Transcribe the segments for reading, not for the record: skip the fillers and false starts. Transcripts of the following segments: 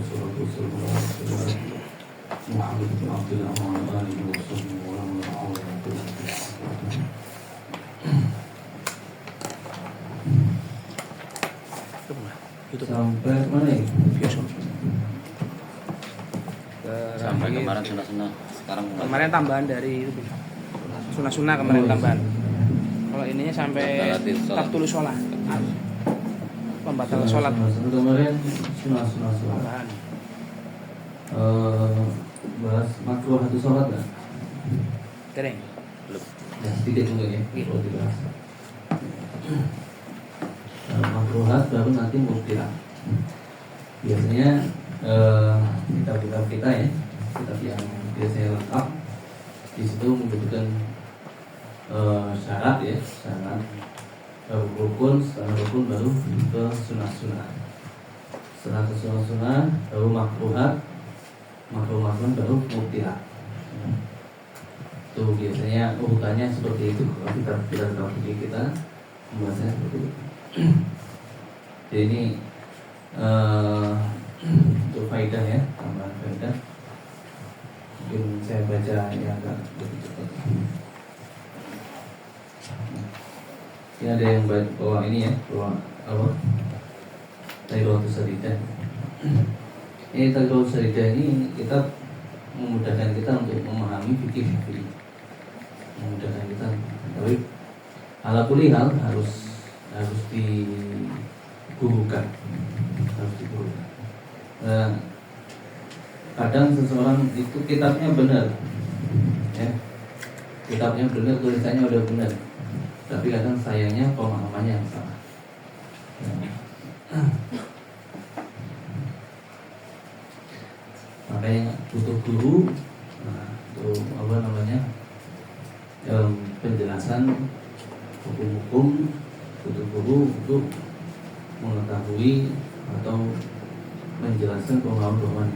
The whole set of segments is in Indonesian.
wassalatu wassalamu ala rasulillah Muhammad bin Abdullah wa ala alihi wa sahbihi wa man sampai mana ya? Sampai kemarin sunah-sunah, sekarang kemarin tambahan dari sunah-sunah kemarin tambahan. Kalau ininya sampai tabtul sholat, pembatal sholat. Kemarin sunah-sunah Tambahan. Bahas makruh satu sholat nggak? Kering. belum. Ya sedikit mungkin ya, kalau dibahas. Makruhat baru nanti mubtilah. Biasanya kitab-kitab kita ya, kitab yang biasanya lengkap di situ menyebutkan syarat ya, syarat baru rukun, setelah rukun baru ke sunah-sunah. Setelah ke sunah-sunah baru makruhat, makruh-makruh baru mubtilah. Itu biasanya urutannya seperti itu. Kalau kitab-kitab kita membahasnya seperti itu. Jadi ini untuk faedah ya, tambahan faedah. Mungkin saya baca ini agak lebih cepat. Ini ada yang bawa ini ya, bawa apa? Taqriratus Sadidah. Ini Taqriratus Sadidah ini kita memudahkan kita untuk memahami fikih-fikih, memudahkan kita. Tapi ala kulli hal harus digurukan, kadang seseorang itu kitabnya benar, ya, kitabnya benar, tulisannya udah benar, tapi kadang sayangnya pemahamannya yang salah. Makanya butuh guru, untuk apa namanya, penjelasan hukum-hukum, butuh guru untuk mengetahui atau menjelaskan pemahaman.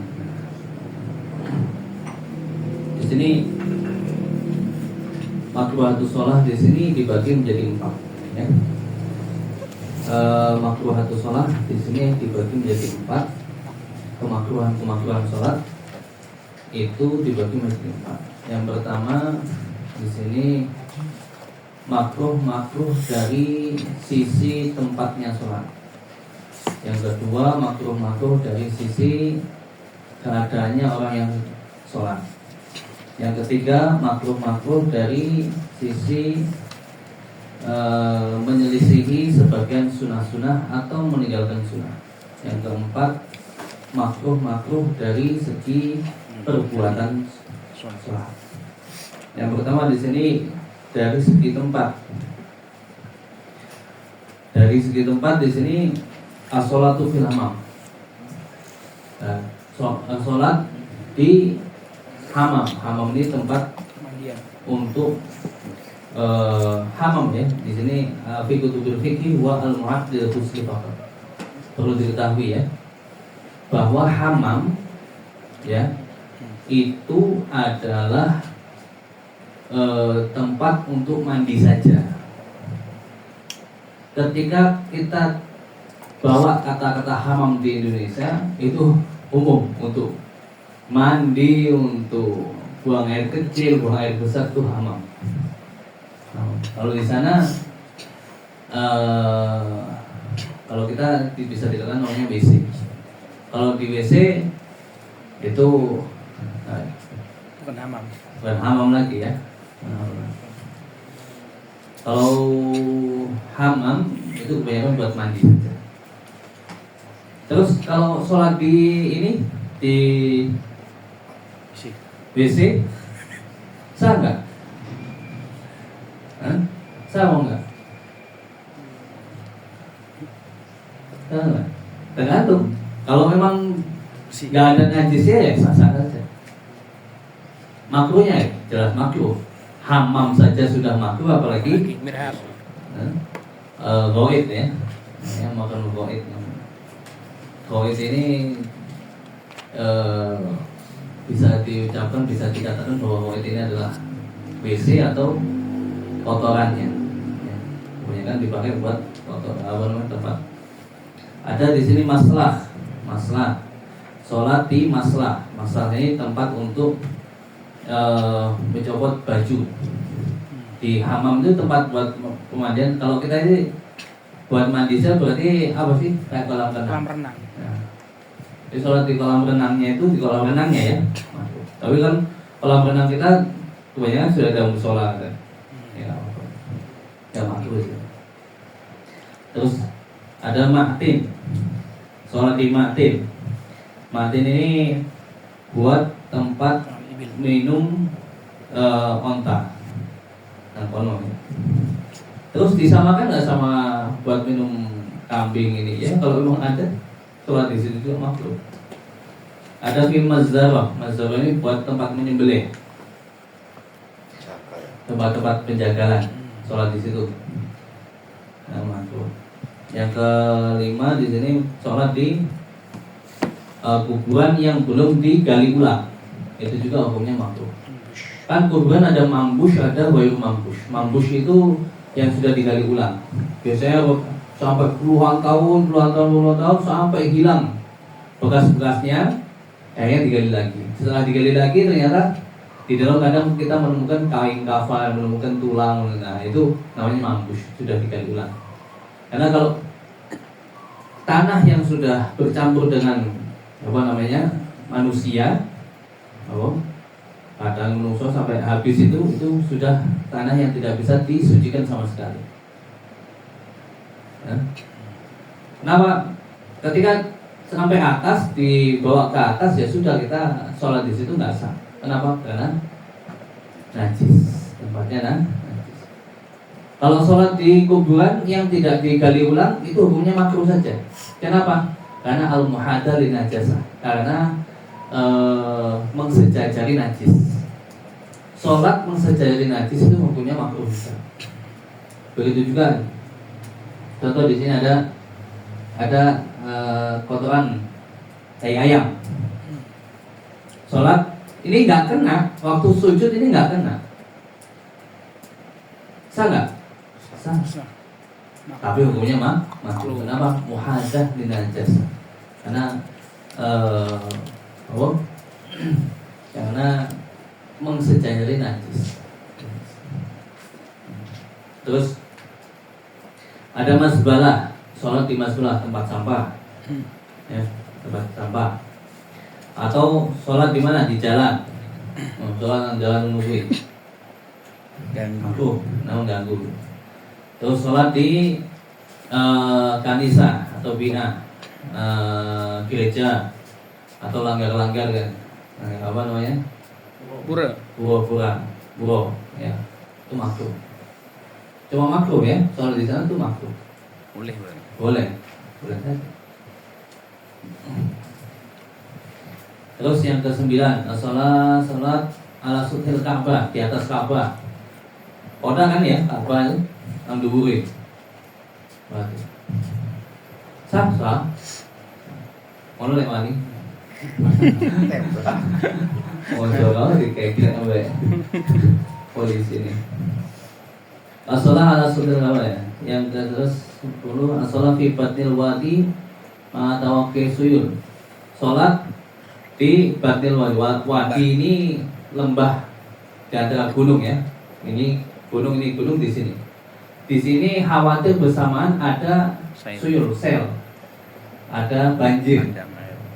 Di sini makruhatus shalah di sini dibagi menjadi 4 ya. Makruhatus shalah di sini dibagi menjadi 4. Kemakruhan sholat itu dibagi menjadi 4. Yang pertama di sini makruh dari sisi tempatnya sholat. Yang kedua makruh dari sisi keadaannya orang yang sholat. Yang ketiga makruh dari sisi menyelisihi sebagian sunnah-sunnah atau meninggalkan sunnah. Yang keempat makruh dari segi perbuatan sholat. Yang pertama di sini dari segi tempat. Dari segi tempat di sini as-sholatu fil hammam. Sholat di hammam. Hammam ini tempat untuk hammam ya. Di sini fi kutubil fikih wa al-mu'ad lil ghusli faqat. Perlu diketahui ya, bahwa hammam ya itu adalah tempat untuk mandi saja. Ketika kita bawa kata-kata hammam di Indonesia itu umum, untuk mandi, untuk buang air kecil, buang air besar itu hammam. Kalau di sana kalau kita bisa dikatakan namanya WC. Kalau di WC itu Bukan hammam. bukan hammam lagi ya. Kalau hammam itu kebanyakan buat mandi saja. Terus kalau sholat di ini di WC sah nggak? Sah mau nggak? Sah nggak? Tergantung. Kalau memang nggak ada najisnya ya sah-sah saja. Makruhnya ya jelas makruh. Hammam saja sudah makruh, apalagi mirhab. Goit ya, yang makan goit. Goit ini bisa diucapkan, bisa dikatakan bahwa goit ini adalah WC atau kotorannya. Kebanyakan dipakai buat kotor, tempat. Ada di sini masalah. sholat di maslah. Maslah ini tempat untuk mencopot baju. Di hamam itu tempat buat pemandian. Kalau kita ini buat mandi saja berarti apa sih? Kayak kolam renang. Kolam renang. Nah, jadi sholat di kolam renangnya itu di kolam renangnya ya. Tapi kan kolam renang kita kebanyakan sudah ada musola kan. Ya makruh itu. Terus ada maktin. Sholat di maktin. Maktin ini buat tempat minum onta. Nah, kono. Terus disamakan nggak sama buat minum kambing ini ya? Kalau memang ada sholat di situ juga makruh. Ada fi mazarah. Mazarah ini buat tempat menyembelih. Tempat-tempat penjagalan. Sholat di situ. Nah, makruh. Yang kelima di sini sholat di kuburan yang belum digali ulang. Itu juga hukumnya makruh. Kan kuburan ada mambush, ada wayung mambush. Mambush itu yang sudah digali ulang. Biasanya sampai puluhan tahun sampai hilang bekas-bekasnya, akhirnya digali lagi. Setelah digali lagi ternyata di dalam kadang kita menemukan kain kafan, menemukan tulang. Nah itu namanya mambush, sudah digali ulang. Karena kalau tanah yang sudah bercampur dengan manusia, kadang manusia sampai habis itu sudah tanah yang tidak bisa disucikan sama sekali. Ya. Kenapa? Ketika sampai atas, dibawa ke atas ya sudah, kita sholat di situ nggak sah. Kenapa? Karena najis, tempatnya najis. Kalau sholat di kuburan yang tidak digali ulang itu hukumnya makruh saja. Kenapa? Karena al-muhadha li najasah. Karena mengsejajari najis. Sholat mengsejajari najis itu hukumnya makruh. Begitu juga. Contoh di sini ada kotoran tai ayam. Sholat ini nggak kena, waktu sujud ini nggak kena. Sah nggak? Sah. Tapi hukumnya makruh. Kenapa? Muhadath li najasah. Karena karena mengsejajari najis. Terus ada masbalah, sholat di masbalah, tempat sampah, ya, tempat sampah. Atau sholat di mana? Di jalan. Sholat jalan menunggu. Namun ganggu. Terus sholat di kanisa atau bina, gereja atau langgar-langgar kan, apa namanya? Pura, ya, itu makruh. Cuma makruh ya, sholat di sana itu makruh. Boleh saja. Terus yang ke-9, sholat ala suthil Ka'bah, di atas Ka'bah. Oda kan ya, Ka'bah itu amduhuri. Sah. Ono lek wani. Kalau kayak gini sampai polisi ini. As-shalah ala suthil Ka'bah ya. Yang terus 10, as-shalah fi batil wadi ma tawaqqi suyul. Sholat di batil wadi. Wadi ini lembah di antara gunung ya. Ini gunung di sini. Di sini khawatir bersamaan ada suyul, sel. Ada banjir.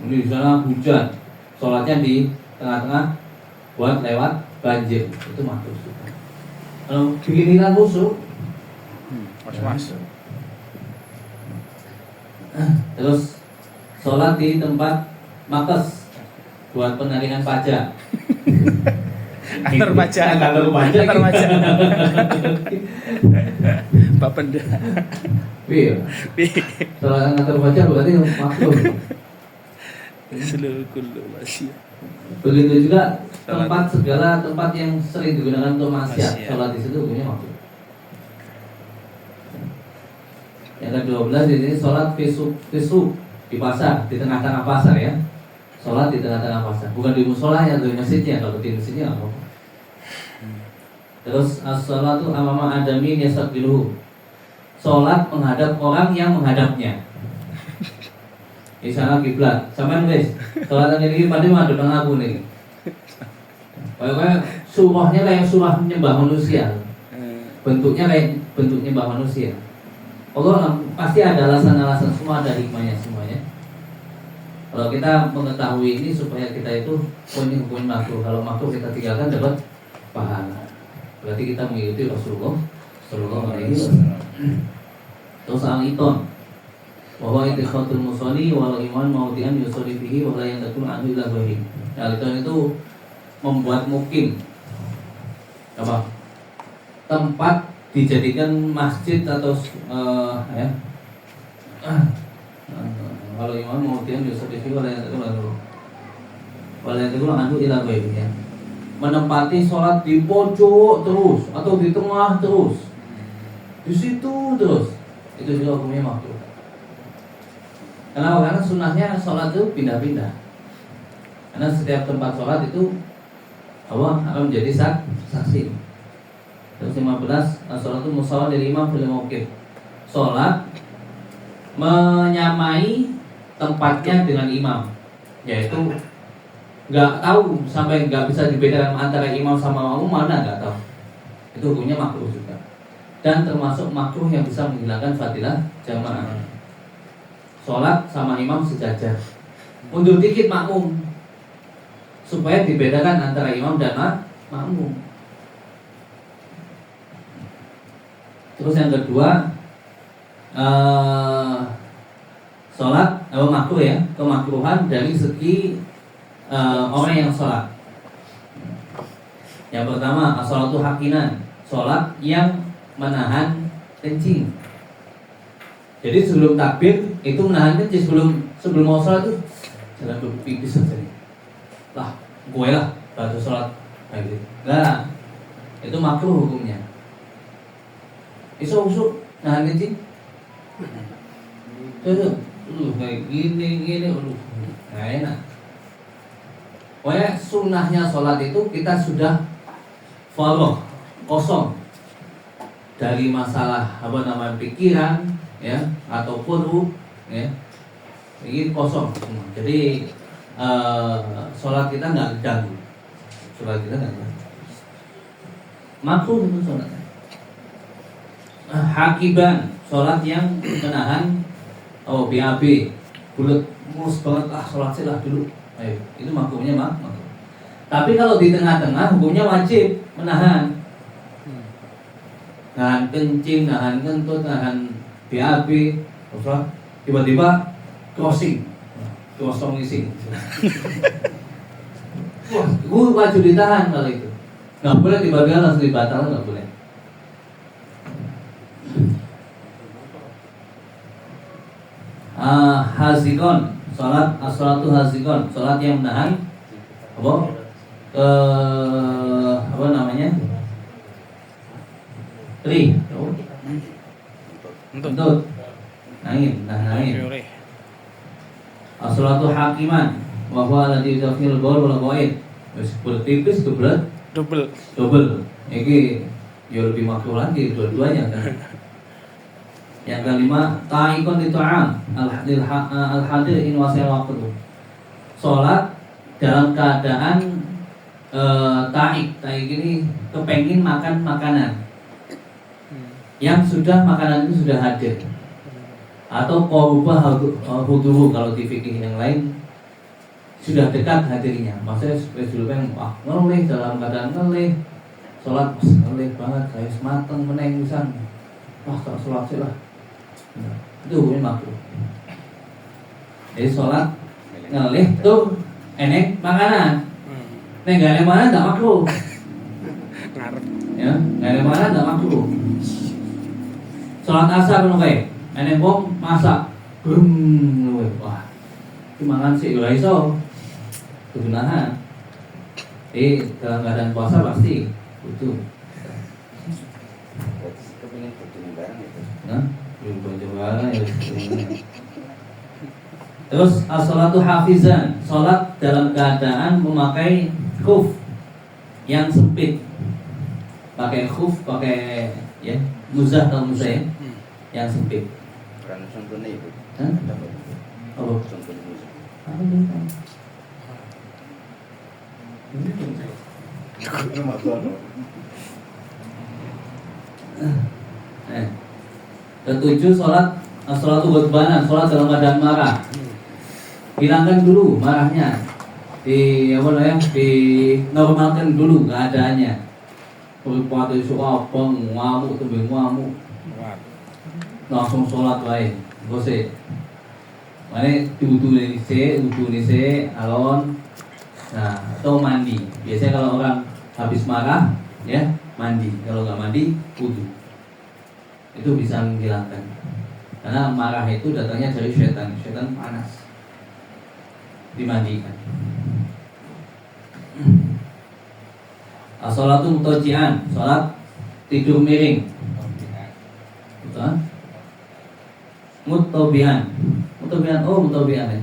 Ini di sana hujan. Sholatnya di tengah-tengah buat lewat banjir. Itu makruh. Kalau begini kan musuh. Terus sholat di tempat makes buat penarikan pajak. Kantor pajak. Bapenda. Iya. Sholat kantor pajak berarti makruh. Seluruh masih. Begitu juga segala tempat yang sering digunakan untuk maksiat, sholat di situ hukumnya makruh. Yang ke-12 di sini sholat fisu di pasar, di tengah-tengah pasar ya. Sholat di tengah-tengah pasar, bukan di musola ya, di masjidnya. Kalau di masjidnya apa? Terus as-sholatu amama adamin yastaqbiluhu. Sholat menghadap orang yang menghadapnya. Misalnya kiblat, sampean wis salat ini pada madhep nang aku nih. Kayak surahnya kayak surah menyembah manusia. Bentuknya kayak bentuk nyembah manusia. Allah pasti ada alasan-alasan, semua ada hikmahnya semuanya. Kalau kita mengetahui ini supaya kita itu ini hukum makruh. Kalau makruh kita tinggalkan dapat pahala. Berarti kita mengikuti Rasulullah Sallallahu Alaihi Wasallam. Terus al-iton bahwa itikhatul musolli wal iman maudian yusolli fihi wa la yantakul anhu illa ghairi. Al-iton itu membuat mukim apa? Tempat dijadikan masjid atau kalau imam maudian yusolli fihi wa la yantakul anhu illa ghairi ya. Menempati sholat di pojok terus atau di tengah terus, di situ terus, itu juga hukumnya makruh. Kenapa? Karena sunnahnya sholat itu pindah-pindah. Karena setiap tempat sholat itu Allah akan menjadi saksi. Terus 15, sholat itu musawwah dari imam fil mauqif. Sholat menyamai tempatnya dengan imam, yaitu nggak tahu sampai nggak bisa dibedakan antara imam sama makmum mana nggak tahu. Itu hukumnya makruh juga. Dan termasuk makruh yang bisa menghilangkan fadilah jamaah. Sholat sama imam sejajar, mundur dikit makmum, supaya dibedakan antara imam dan makmum. Terus yang kedua, sholat makruh ya, kemakruhan dari segi orang yang sholat. Yang pertama, as-sholatu hakinan, sholat yang menahan kencing. Jadi sebelum takbir itu menahan kencing, sebelum mau sholat itu jangan pipis saja. Lah, gue lah baru sholat kayak gitu. Nah, itu makruh hukumnya. Isu nahan kencing. Itu kayak gini, nggak enak. Pokoknya sunnahnya sholat itu kita sudah follow, kosong dari masalah pikiran ya ataupun ruh ya, ini kosong semua. Jadi sholat kita nggak diganggu, sholat kita nggak diganggu. Makruh itu sholatnya. Hakiban, sholat yang menahan BAB, bulat mus banget sholat silah dulu. Ayo, itu makruhnya makruh. Tapi kalau di tengah-tengah hukumnya wajib menahan. Nahan kencing, nahan kentut, nahan BAB, tiba-tiba kosong ngising. Wah, itu wajib ditahan kalau itu. Nggak boleh tiba-tiba langsung dibatalkan, nggak boleh. Hazikon, sholat as-sholatu hazikon, sholat yang menahan apa namanya? Entut. Angin. As-sholatu hakiman, wa huwa alladhi yudafil bawl wal qaid. Wis tipis double. Iki ya lebih makruh lagi dua-duanya kan. Yang kelima, ta'ikun li ta'am al-hadir in wasai waktu. Salat dalam keadaan ta'ik ini kepengin makan makanan yang sudah makanan itu sudah hadir, atau qarubah huduru kalau di fikih yang lain sudah dekat hadirnya. Maksudnya dulu kan ngelih dalam keadaan ngelih, salat ngelih banget, saya semateng meneng pisan. Tak salat sih lah. Itu hukumnya makruh. Jadi sholat ngelih tuh enek makanan. Nek gak ada makanan gak makruh. Ya, gak ada makanan gak makruh. Sholat asar kan kayak enek wong masak. Wah. Dimakan sih ora iso. Kegunahan. Dalam keadaan puasa pasti butuh. Kepingin bertemu bareng itu. Nah, terus as-sholatu hafizan, sholat dalam keadaan memakai khuf yang sempit. Pakai khuf, pakai ya muzah atau muzah ya, yang sempit. Bukan sempurna itu. Apa? Apa itu? Ketujuh, sholat ghadbanan, sholat dalam keadaan marah. Hilangkan dulu marahnya, dinormalkan dulu keadaannya. Berpatu suka apa, ngamuk, tembeng ngamuk, langsung sholat baik, gosek. Mana wudu ni alon, nah atau mandi. Biasanya kalau orang habis marah, ya mandi. Kalau nggak mandi, wudu. Itu bisa menghilangkan. Karena marah itu datangnya dari syaitan. Syaitan panas. Dimandikan. As-sholatu mutaji'an, sholat tidur miring. Betul? Mutabi'an. Mutabi'an ya.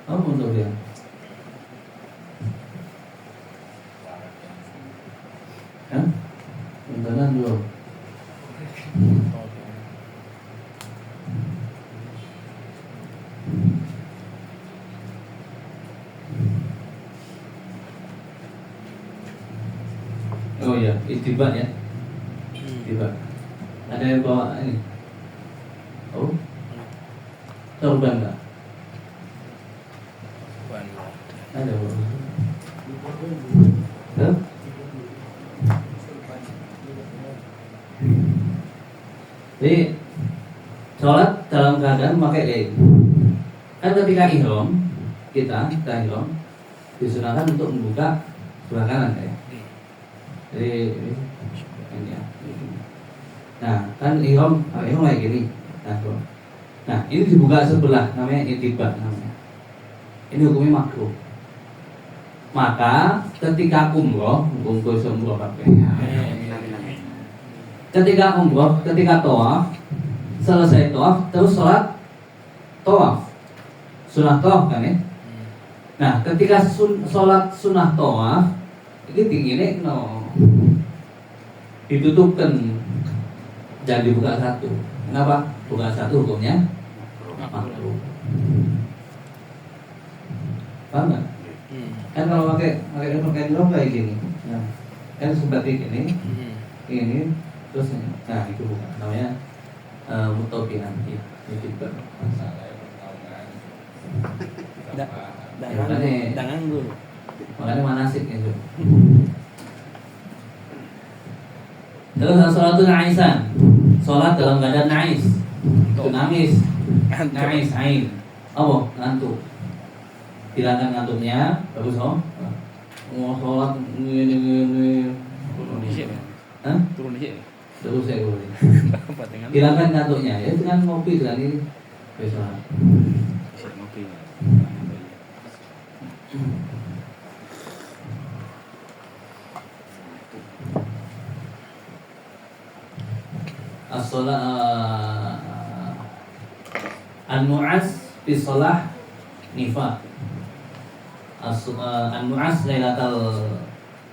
Apa mutabi'an? Hah? Bentar dulu. Oh ya, ittiba ya. Ittiba. Ada yang bawa ini? Oh, sorban enggak? Ada bawa. Hah? Jadi sholat dalam keadaan memakai kain. Kan ketika ihram kita ihram disunahkan untuk membuka sebelah kanan ya. Jadi ini ya. Nah kan ihram kayak gini. Nah ini dibuka sebelah, namanya ittiba namanya. Ini hukumnya makruh. Maka ketika umroh pakai. Ketika umroh, ketika tawaf, selesai tawaf, terus sholat tawaf, sunah tawaf kan ya. Nah, ketika sholat sunah tawaf, ini tingginya ditutupkan, jangan dibuka satu. Kenapa? Buka satu hukumnya makruh. Paham nggak? Kan kalau pakai drone kayak gini, nah, kan seperti ini. Terus, nah itu bukan namanya mutabi'an ya, itu bukan masalah. Jangan dulu. Makanya manasik itu. Terus sholatul na'isan, sholat dalam keadaan na'is, itu nangis, na'is ain, apa ngantuk, hilangkan ngantuknya, bagus oh. Mau sholat ini, hah? Turun di sini. Terus saya boleh. Hilangkan ngantuknya ya dengan ngopi dengan ini. Besok. Ngopi. As-shalah an-nu'as fi shalah nifaq. An-nu'as lailatul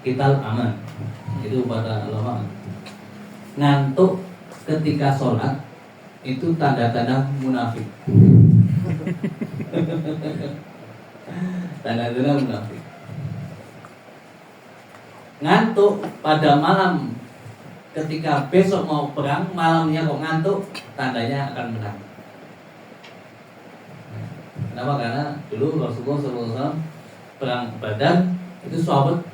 qital aman. Itu pada ulama. Ngantuk ketika sholat itu tanda-tanda munafik. Tanda-tanda munafik. Ngantuk pada malam ketika besok mau perang, malamnya kok ngantuk, tandanya akan menang. Kenapa? Karena dulu Rasulullah SAW perang Badar itu sahabat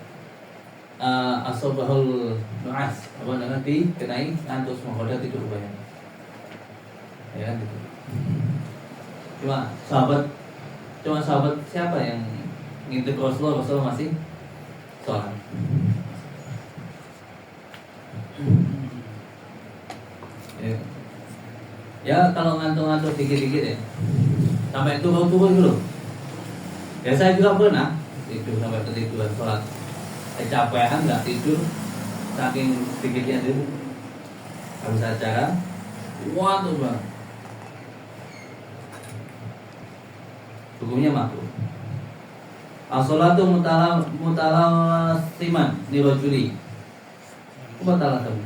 asobahul nu'as, apa namanya, dikenai ngantuk semua, udah tidur banyak. Ya gitu. Cuma sahabat siapa yang ngintip Rasulullah masih sholat. Ya kalau ngantuk-ngantuk dikit-dikit ya, sampai turun dulu. Ya saya juga pernah tidur sampai ketiduran sholat. Kecapean nggak tidur, saking sedikitnya dulu. Habis acara, wah tuh bang. Hukumnya makruh. As-sholatu mutalasiman li rajuli. Mutalasim.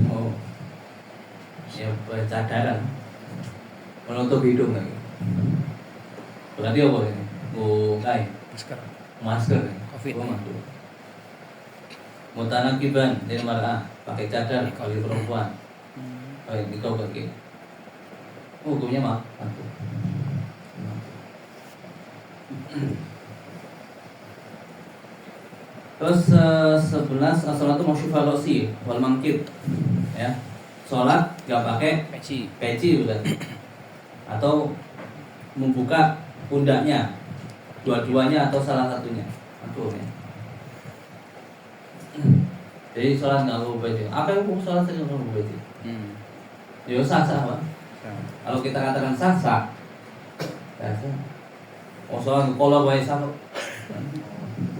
Oh, ya cadaran menutup hidung lagi. Berarti apa ini? Kain, Masker. masker, Covid. Mutanakiban lil mar'ah, pakai cadar bagi perempuan. Pakai nikah bagi. Hukumnya mah mantu. Terus 11 as-salatu masyufal rosi wal mangkib. Ya. Salat enggak pakai peci berarti. Atau membuka pundaknya, dua-duanya atau salah satunya. Aduh ya. Jadi sholat nggak perlu baju. Apa yang hukum sholat tidak perlu baju? Ya sah-sah Pak. Kalau kita katakan sah-sah, ya sah. Oh sholat kalau boleh sah.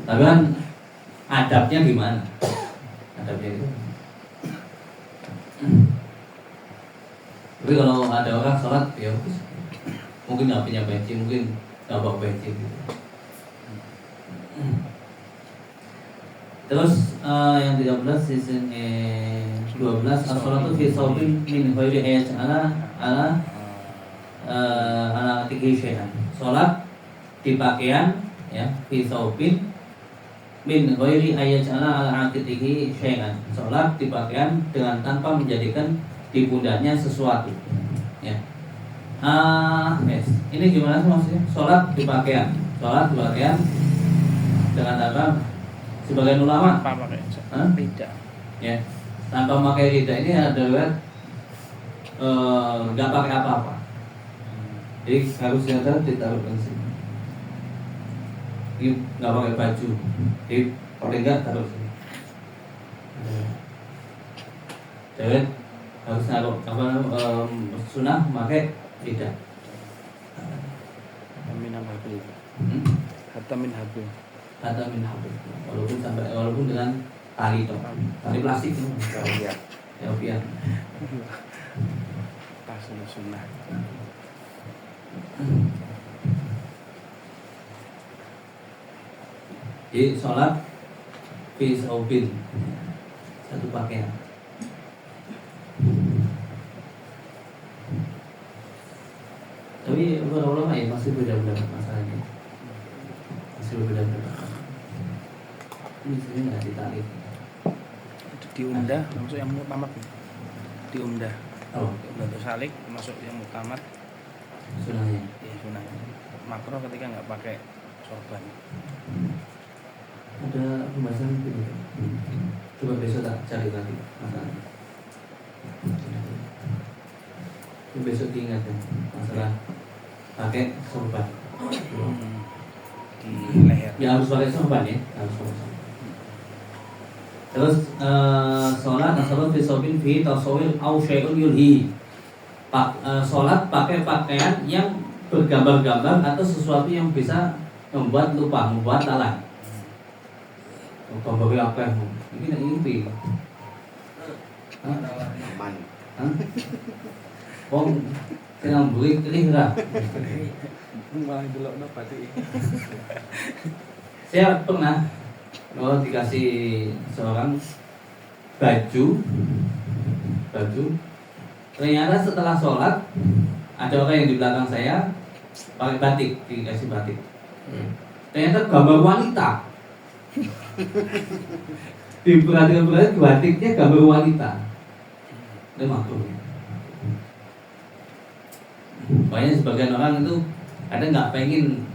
Tapi kan adabnya gimana? Adabnya itu. Tapi kalau ada orang sholat, ya mungkin nggak punya peci, mungkin nggak bawa peci. Gitu. Terus yang 13 season 12 as-salatu fi saubin min ghairi ayat ala tiga syai'an. Salat di pakaian ya fi saubin min ghairi ayat ala tiga syai'an. Salat di pakaian dengan tanpa menjadikan di pundaknya sesuatu. Ya. Yes. Ini gimana sih maksudnya? Salat di pakaian. Salat di pakaian dengan apa? Sebagian ulama pakai tidak. Ya, tanpa pakai tidak ini adalah nggak pakai apa-apa. Jadi harusnya ditaruh di sini. Ini nggak pakai baju. Jadi paling nggak taruh sini. Jadi harus naruh sunnah pakai tidak. Min habib. Hatta min habib. Atau min habib, walaupun dengan tali plastik itu, ya biar. Tas sunnah. Jadi sholat fi saubin, satu pakaian. Tapi ulama ya masih beda-beda masalahnya, masih beda-beda. Ini sini nggak ditarik. Diundah masuk yang mutamat. Diundah. Oh, Untuk salik masuk yang mutamat. sunahnya. Ya sunah. Makro ketika nggak pakai sorban. Ada pembahasan itu. Coba besok tak cari lagi masalahnya. Besok diingatkan masalah pakai sorban. Di leher. Ya harus pakai sorban ya, harus pakai sorban. Terus sholat fi sobin fi tasawir au syai'un yulhi. Sholat pakai pakaian yang bergambar-gambar atau sesuatu yang bisa membuat lupa, membuat lalai. Gambar apa? Ini pi. Aman. Wong senang beli kelih ora. Malah delokno batik. Saya pernah dikasih seorang baju. Ternyata setelah sholat ada orang yang di belakang saya pakai batik, dikasih batik. Ternyata gambar wanita. Diperhatikan batiknya gambar wanita. Itu makruh. Banyak sebagian orang itu ada nggak pengen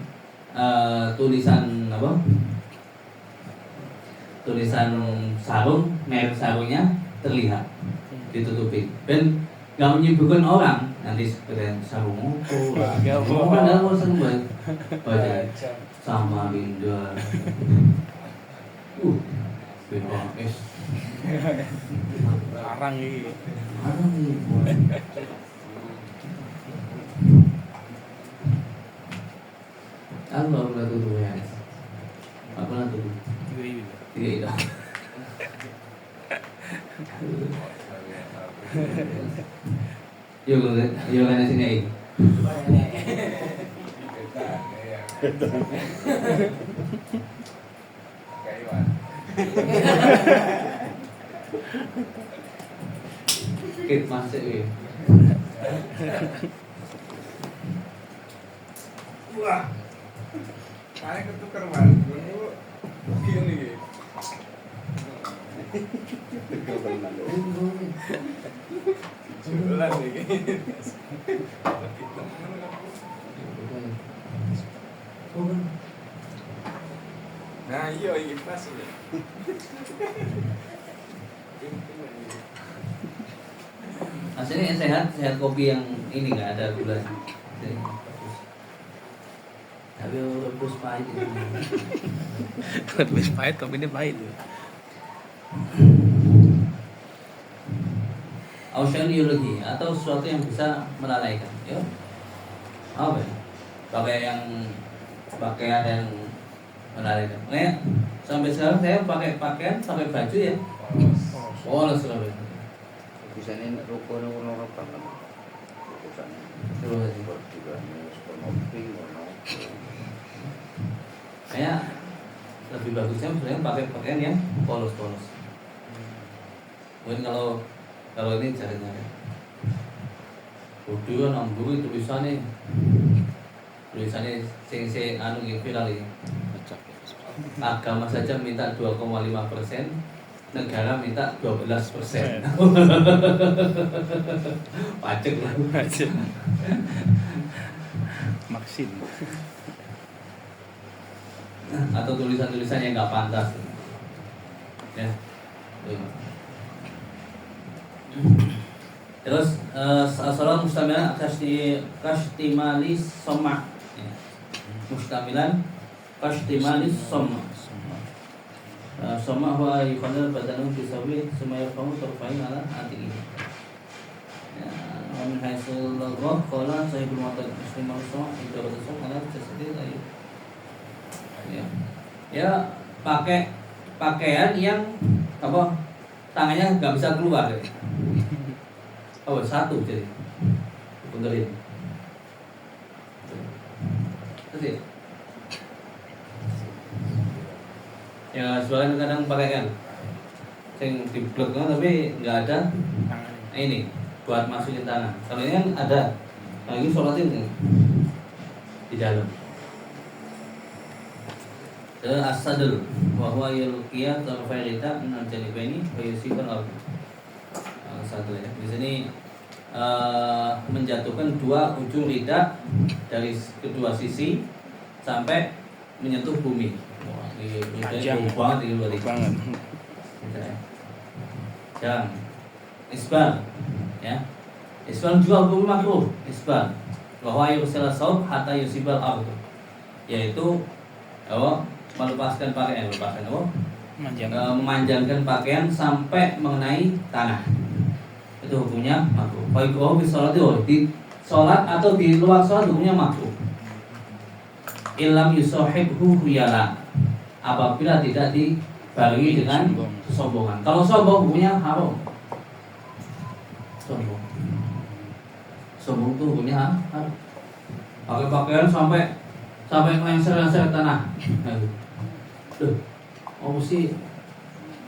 tulisan apa? Tulisan sarung, merek sarungnya terlihat, ditutupi, dan nggak menyibukkan orang. Nanti seperti sarung ada urusan baca sama Linda, BHS, Larang ini. Aku nggak pernah tutup BHS, nggak pernah tutup. Iya. Yo kan sini. Kayak Kit masuk ya. Wah. Kayak ketukar banget. Gini gitu. Jualan nih. Nah, iya ini pas ya. Aslinya sehat, sehat kopi yang ini nggak ada gula. Tapi rebus pahit itu. Rebus pahit, kopi ini pahit. Oceanology atau sesuatu yang bisa melalaikan. Ya. Apa ya? Pakaian yang melalaikan. Sampai sekarang saya pakai pakaian, pakai baju ya. Polos selalu. Biasanya ruko-ruko apa kan? Terus Juga ngopi, saya lebih bagusnya sebenarnya pakai pakaian yang polos-polos. Mungkin kalau ini caranya udah nambah tulisannya sing anu yang viral ini. Agama saja minta 2,5%, negara minta 12%. Pajak lah. Maksim. Atau tulisan-tulisan yang nggak pantas. Ya. Terus salat mustamilan kashtimali somma. Mustamilan kashtimali somma. Somma huwa yufadal badanu bisawi sumaya kamu terfain ala atihi. Ya, min haitsu lagha qala sahibul mu'tad musliman somma itu rasul ala tasdid ayu. Ya, pakai pakaian yang apa? Tangannya nggak bisa keluar. Ya. Oh, satu jadi. Benerin. Terus ya, sebagian kadang pakai kan yang diblok kan tapi nggak ada ini buat masukin tangan. Kalau ini kan ada. Nah, ini sholatin nih di dalam. As-sadl wa huwa yulqiya tarfaita min al-janibaini wa yusiban al sadl ya. Di sini menjatuhkan dua ujung lidah dari kedua sisi sampai menyentuh bumi. Wah, ini jauh banget ini luar banget. Jangan isbal ya. Isbal juga hukum makruh. Isbal bahwa yursila saub hatta yusibal ardh, yaitu melepaskan pakaian, memanjangkan pakaian sampai mengenai tanah. Itu hukumnya makruh. Baik di sholat itu di sholat atau di luar sholat hukumnya makruh. Ilam yusohibhu huyala, apabila tidak dibarengi dengan kesombongan. Kalau sombong hukumnya haram. Sombong itu hukumnya haram. Pakai pakaian sampai ngelengser tanah. Duh, oh sih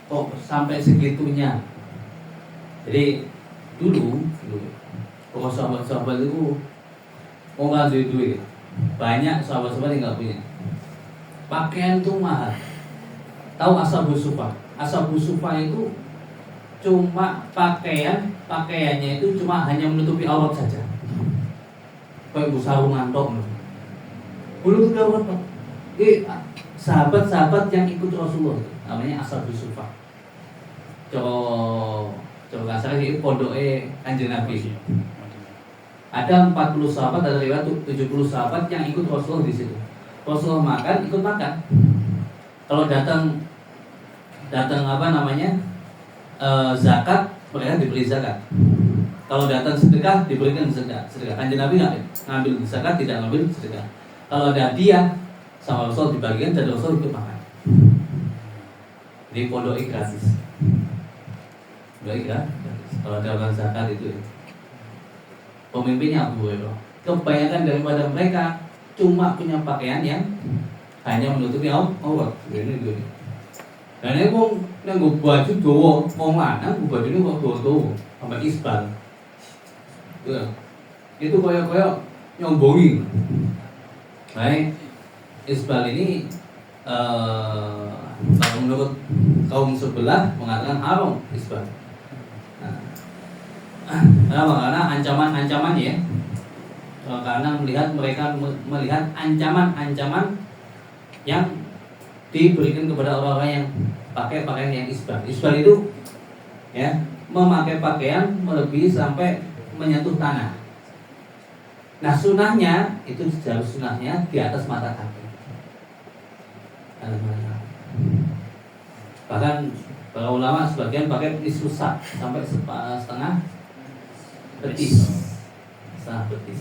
kok sampai segitunya. Jadi dulu kalau sahabat-sahabat itu mau nggak duit, banyak sahabat-sahabat yang nggak punya. Pakaian tuh mahal. Tahu Ashabus Suffah? Ashabus Suffah itu cuma pakaiannya itu cuma hanya menutupi aurat saja. Kayak sarungan tok. Bulu tuh aurat tok. Sahabat-sahabat yang ikut Rasulullah namanya Ashabus Suffah. Coba kasar sih pondoknya Kanjeng Nabi. Ada 40 sahabat, ada riwayat 70 sahabat yang ikut Rasulullah di situ. Rasulullah makan, ikut makan. Kalau datang zakat, mereka diberi zakat. Kalau datang sedekah, diberikan sedekah. Kanjeng Nabi nggak ngambil zakat, tidak ngambil sedekah. Kalau ada hadiah sama Rasul dibagikan dan Rasul ikut makan. Di pondok gratis. Baik ya. Kalau ada orang zakat itu, pemimpinnya Abu Hurairah. Kebanyakan daripada mereka cuma punya pakaian yang hanya menutupi aurat. Ini. Dan ini wong nganggo baju dawa, wong lanang nganggo bajune kok dawa-dawa sampai isbal. Itu koyo-koyo nyombongi. Baik, isbal ini kalau menurut kaum sebelah mengatakan haram isbal. Kenapa? Karena ancaman-ancaman ya. Karena mereka melihat ancaman-ancaman yang diberikan kepada orang-orang yang pakai pakaian yang isbal. Isbal itu ya memakai pakaian melebihi sampai menyentuh tanah. Nah sunahnya itu harus sunahnya di atas mata kaki. Bahkan para ulama sebagian pakai nisfusak sampai setengah betis. Setengah betis.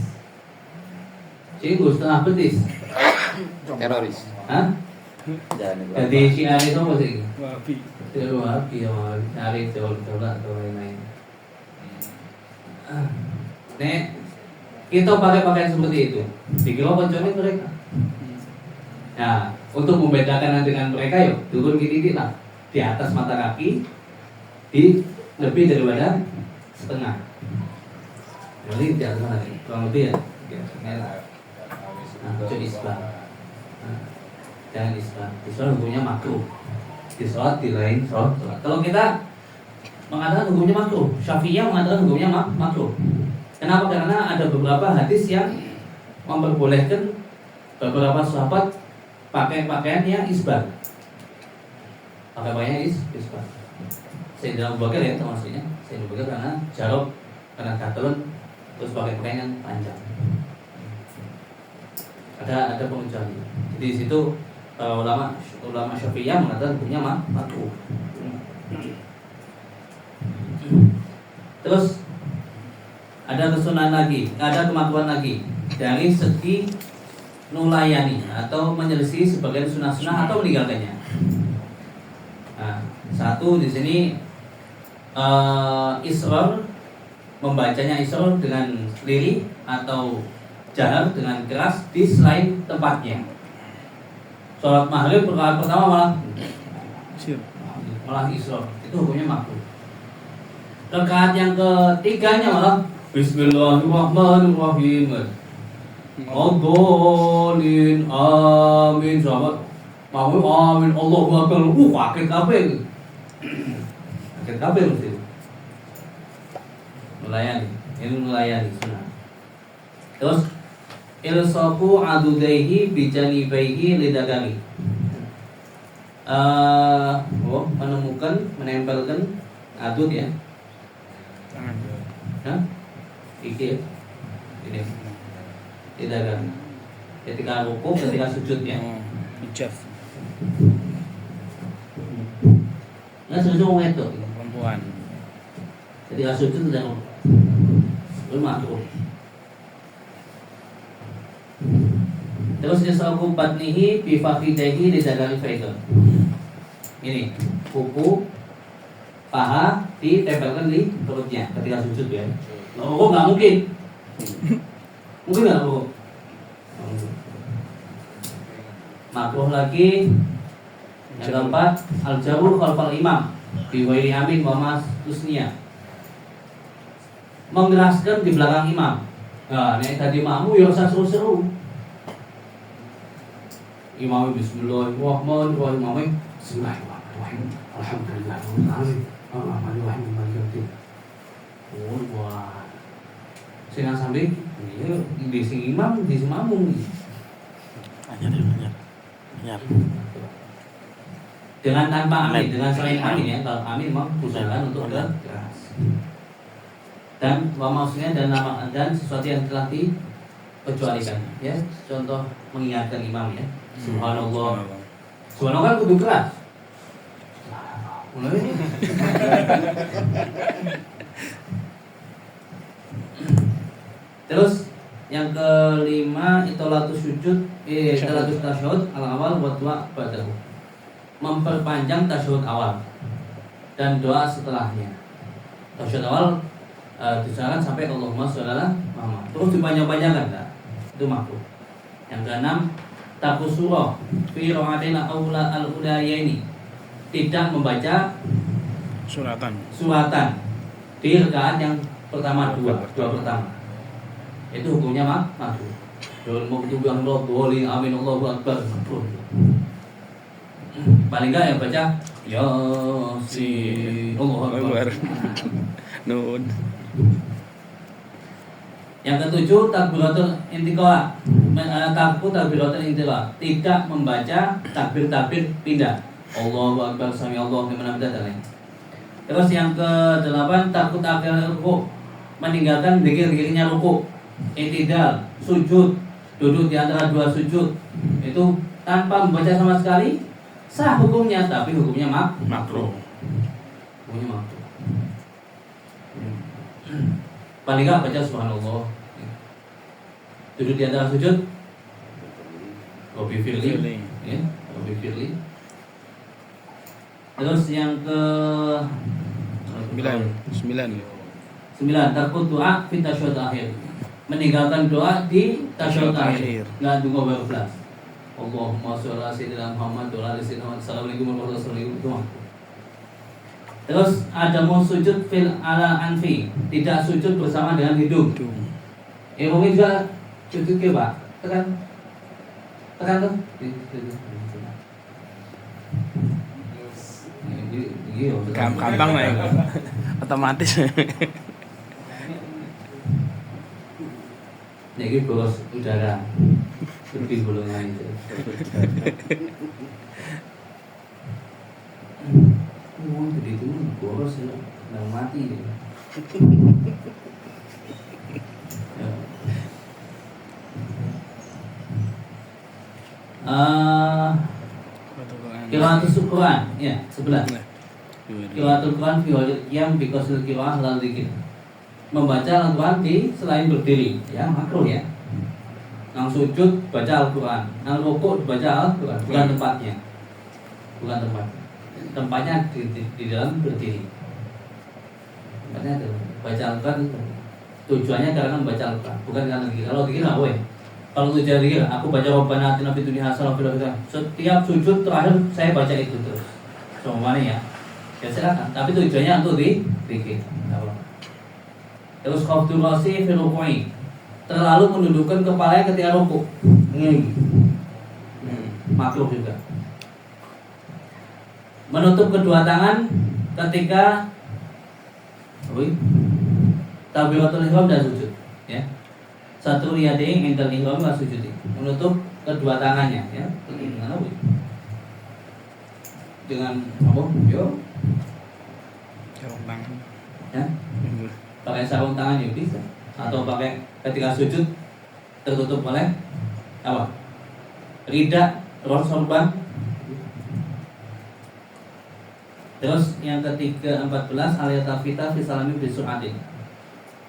Cinggu setengah betis. Teroris. Hah? Jangan Jadi syiar itu apa sih? Wahabi. Itu wahabi ya, cari coba atau lain-lain. Nek kita pakai pakaian seperti itu, dikira konconin mereka. Nah, untuk membedakan dengan mereka yuk turun titik lah di atas mata kaki, di lebih daripada setengah. Jadi di atas mata kaki, kurang lebih ya. Nah, itu isbal. Jangan isbal. Isbal hukumnya makruh. Di sholat di lain sholat. Kalau kita mengatakan hukumnya makruh, Syafi'iyah mengatakan hukumnya makruh. Kenapa? Karena ada beberapa hadis yang memperbolehkan beberapa sahabat pakai pakaian yang isbal. Pakai pakaian isbal. Sayyidina Abu Bakar ya termasuknya. Sayyidina Abu Bakar karena jarab, karena gatalun, terus pakai pakaian yang panjang. Ada pengecualian. Jadi di situ ulama Syafi'iyah mengatakan hukumnya makruh. Terus ada kesunahan lagi, ada kemakruhan lagi dari segi nulayani atau menyelisih sebagian sunah-sunah atau meninggalkannya. Nah, satu di sini israr, membacanya israr dengan lirih atau jahar dengan keras di selain tempatnya. Sholat maghrib rakaat pertama malah israr, itu hukumnya makruh. Rakaat yang ketiganya malah Bismillahirrahmanirrahim. Adolin amin sahabat. Mau amin Allahu akbar. Pakai kabeh. Pakai kabeh mesti. Melayani, ini melayani sunnah. Terus ilsaqu adudaihi bijanibaihi lidagari. Menempelkan adud ya. Hah? Iki ini tidak kan ketika rukuk, ketika sujud ya. Hijab Nggak sujud itu perempuan. ketika sujud tidak makruh. Terus yasaku batnihi bifakidahi lidagari faidon. Ini kuku paha ditempelkan di perutnya ketika sujud ya. Rukuk nggak mungkin. Mungkin nggak rukuk? Makruh lagi. Yang keempat, al-jabur khalfal imam bi ghairi amin wa mas tusniya. Mengeraskan di belakang imam. Nah, ini tadi makmum ya usah seru-seru. Imam bismillahirrahmanirrahim. Bismillahirrahmanirrahim. Alhamdulillahirrahmanirrahim. Alhamdulillahirrahmanirrahim. Oh, wah. Sing sampe iya di sing imam di sing makmum. Anyar. Dengan tanpa amin, dengan selain amin ya. Kalau amin memang usahakan untuk keras. Dan maksudnya dan sesuatu yang telah dikecualikan ya. Contoh mengingatkan imam ya. Subhanallah. Subhanallah kan kudu keras. Terus yang kelima itolatus sujud, itolatus tasyahud al-awal wa du'a ba'dahu. Memperpanjang tasyahud awal dan doa setelahnya. Tasyahud awal disarankan sampai Allahumma sholli ala Muhammad. Terus dipanjang-panjangkan enggak? Itu makruh. Yang keenam, takusuro fi ra'atina al-ulayaini, tidak membaca Suratan. suratan di rakaat yang pertama dua pertama. Itu hukumnya makruh. Dul maghdubi alaihim waladdallin, amin, Allahu akbar. Makruh. Paling enggak yang baca Yasin, Allahu akbar. Nun. Yang ketujuh, takbiratul intiqal. Takbiratul intiqal, tidak membaca takbir-takbir pindah. Allahu akbar, sami Allahu liman hamidah dan lain. Terus yang ke-8, takut akhir ruku, meninggalkan zikir-zikirnya ruku. I'tidal, sujud, duduk di antara dua sujud. Itu tanpa membaca sama sekali sah hukumnya, tapi hukumnya makruh. Hukumnya makruh. Paling enggak baca subhanallah. Duduk di antara sujud. Rabbi firli, ya, Rabbi firli. Terus yang ke 9, takut doa fi tasyahud akhir. Meninggalkan doa di tasyahud akhir. Enggak tunggu baru kelas. Allahumma sholli ala sayyidina Muhammad wa ala ali sayyidina Muhammad. Assalamualaikum warahmatullahi wabarakatuh. Terus ada mau sujud fil ala anfi, tidak sujud bersama dengan hidung. Mungkin juga sujud ke Pak, tekan tuh. Gampang lah ya. Otomatis. Ini boros udara, lebih bolongan itu. Jadi itu boros ya, nggak mati ya. Qiraatul Quran, ya, 11. Qiraatul Quran fi wajib qiyam bi qasdil qiraah lal dzikir. Membaca Al-Quran di selain berdiri, ya, makruh ya. Nang sujud baca Al-Quran, nang rukuk baca Al-Quran, bukan tempatnya. Bukan tempatnya. Tempatnya di dalam berdiri. Tempatnya itu baca Al-Quran, tujuannya karena membaca Al-Quran, bukan karena dikira. Kalau dikira, kalau tujuan dikira, aku baca Rabbana atina fid dunya hasanah wa fil akhirati. Setiap sujud terakhir saya baca itu terus. Semuanya ya. Ya silakan, tapi tujuannya untuk dikir. Terus khafdul rasi fi ruku'i, terlalu menundukkan kepalanya ketika rukuk. Ini makruh juga. Menutup kedua tangan ketika takbiratul ihram dan sujud, ya. Satu riyadain indal ihram wa sujudi. Menutup kedua tangannya, ya. Dengan apa? Dengan apa? Yo. Sarung tangan. Ya. Pakai sarung tangan juga bisa, atau pakai ketika sujud tertutup oleh apa? Rida, sorban. Terus yang ketiga 14, aliyatafita fi salami bi sur'atin.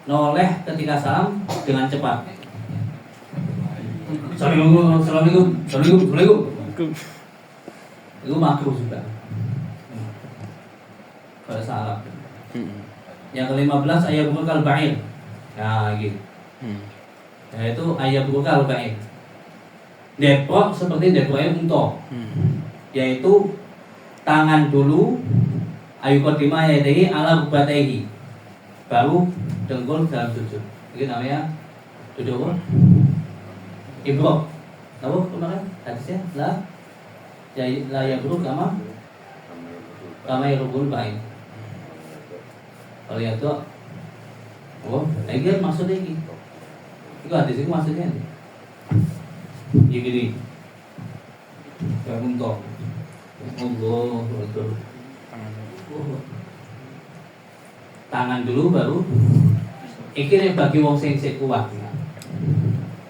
Noleh ketika salam dengan cepat. Assalamualaikum. Itu makruh juga. Kalau salam. Yang ke-15 ayat bukal ba'ir. Nah, gitu. Yaitu ayat bukal ba'ir. Depok seperti depoknya unta. Yaitu tangan dulu ayu kodimah yaitu ala rubataihi, baru dengkul dalam sujud. Ini namanya duduk ibrok. Tahu kemarin hadisnya la yabruk kama yarukul ba'ir. Kalau ya tuh, lagi maksudnya ini, itu hadis itu maksudnya ini, gini, kayak untung, tangan dulu baru, ini bagi wong sing kuat,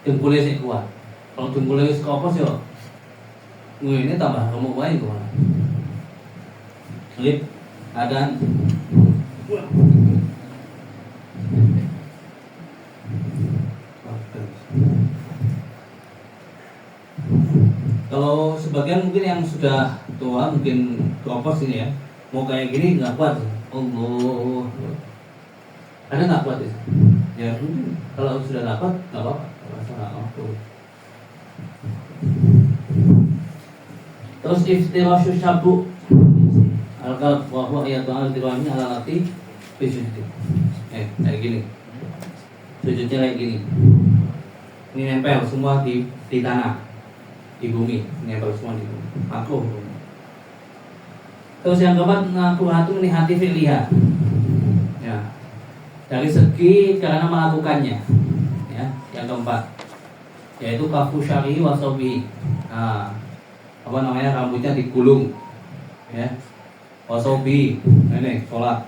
dengkulnya sing kuat. Kalau dengkulnya sing kopos yo, ini tambah remuk banget kemana? Lihat, ada. Kalau sebagian mungkin yang sudah tua mungkin keropos ini ya, mau kayak gini nggak kuat. Allah, ada nggak kuat itu? Ya mungkin kalau sudah dapat nggak apa-apa. Terus iftirasyu syabu al-qalb wa huwa ayatu al-dirami ala lati sujudi. Kayak gini. Sujudnya kayak gini. Ini nempel semua di tanah, di bumi, nempel semua di bumi. Makruh. Terus yang keempat, makruh itu melihat fi'liha. Ya. Dari segi karena melakukannya. Ya, yang keempat. Yaitu kafu syari wa sobi. Nah, apa namanya, rambutnya digulung. Ya. Wa sobi. Ini sholat.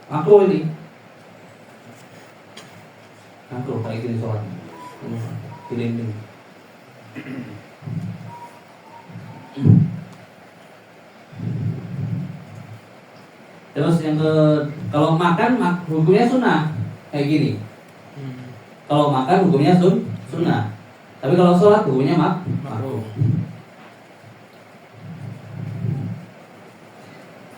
Makruh ini. Makruh kayak gini sholat. Dilindung. Terus yang kalau makan hukumnya sunnah kayak gini. Kalau makan hukumnya sunnah. Tapi kalau sholat hukumnya makruh.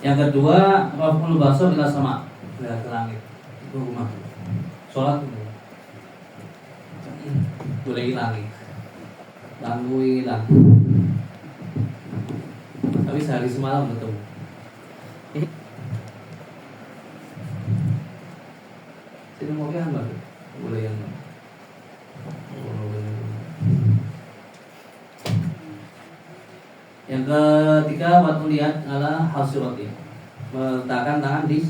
Yang kedua, raf'ul basar ila sama, melihat ke langit. Itu makruh. Sholat boleh hilang, ganggu hilang. Tapi sehari semalam ketemu. Sini mau kan baru boleh yang ketiga, waktu lihat adalah hasurati, meletakkan tangan di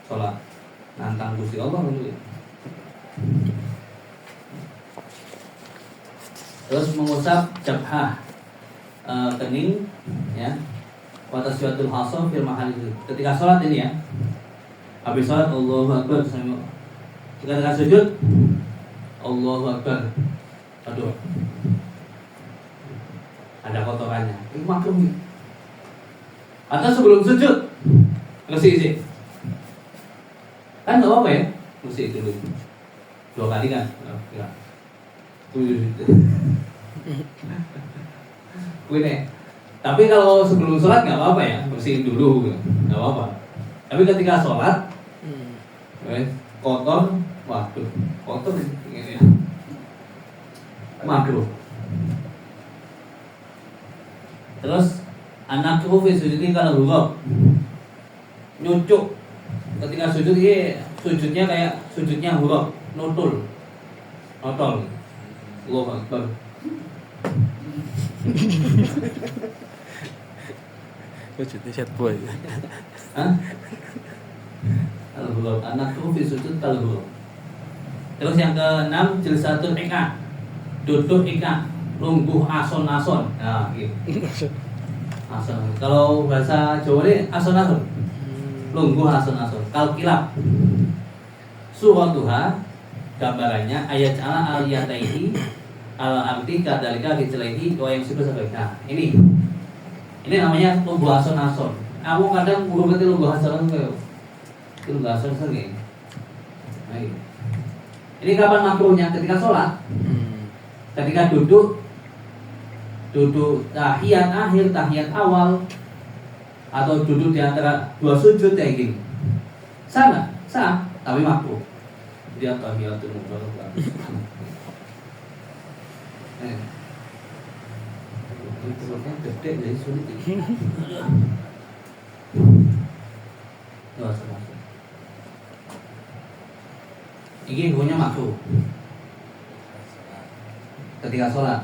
sholat, nantang Gusti Allah dulu. Terus mengusap jabhah, kening, ya. Wa tasbihatul hasar fil mahal itu. Ketika sholat ini ya. Habis sholat Allahu Akbar sambil ketika sujud Allahu Akbar. Aduh. Ada kotorannya. Itu makruh nih. Atau sebelum sujud ngisi. Kan enggak apa-apa ya? Ngisi dulu. 2 kali kan? Enggak. Gini. Tapi kalau sebelum sholat nggak apa-apa ya, bersihin dulu, nggak apa-apa. Tapi ketika sholat, kotor, waduh, kotor ini ya, makruh. Terus anak fi sujudi kalau huruf, nyucuk. Ketika sujud ini sujudnya kayak sujudnya huruf, notol. Allahu Akbar. Sujudnya set boy. Hah? Al-Huruf, anak fi sujud al-huruf. Terus yang keenam, jilsatul ika, duduk ika, lungguh ason-ason. Nah, gitu. Ason. Kalau bahasa Jawa ini ason-ason. Lungguh ason-ason. Kalkilap. Suratuha, gambarannya ayat ala aliyataihi al-arti kadalika gijlaihi wa yang sudah sampai. Nah, ini namanya lungguh ason-ason. Aku kadang burung ngerti lungguh ason-ason kayak lungguh ason-ason kayak ini. Nah, gitu. Ini kapan makruhnya? Ketika sholat, ketika duduk tahiyat akhir, tahiyat awal, atau duduk di antara 2 sujud kayak gini. Sah nggak? Sah, tapi makruh. Dia tahiyatul mubarak. Itu gede jadi sulit. Nggak usah. Ini hukumnya makruh ketika sholat,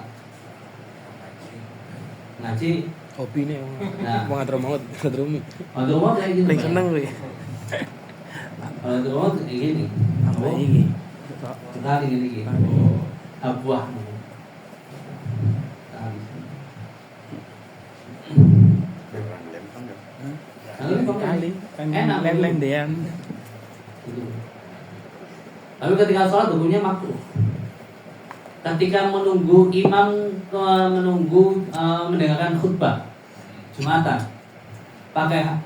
ngaji, Hobi nih, nah, mau ngatur mau ngatur kayak gini. paling seneng gue. Ngatur kayak gini. Apa ini? Sekali gini. Abuah. Kali, enak, lem dean. Tapi ketika sholat hukumnya makruh. Ketika menunggu imam mendengarkan khutbah Jumatan, pakai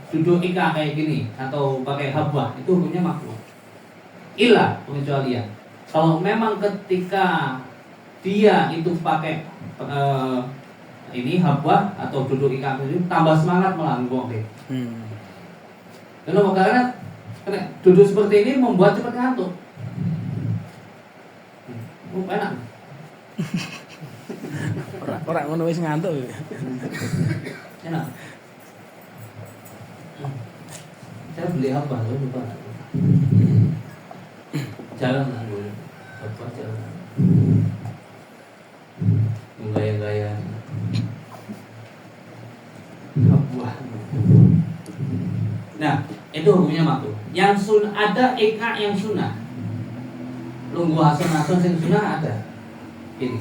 duduk ika kayak gini atau pakai habwah, itu hukumnya makruh. Ilah pengecualian. Kalau memang ketika dia itu pakai ini habwah atau duduk ika itu tambah semangat melanggung deh. Karena duduk seperti ini membuat cepat ngantuk. Enak. Ora ngono wis ngantuk. Enak. Saya beli apa? Saya lupa. Jalan dulu. Apa jalan? Gaya-gaya. Buah. Nah, itu hukumnya makruh. Yang ada ika yang sunnah. Lungguh hasan yang sunnah ada. Ini.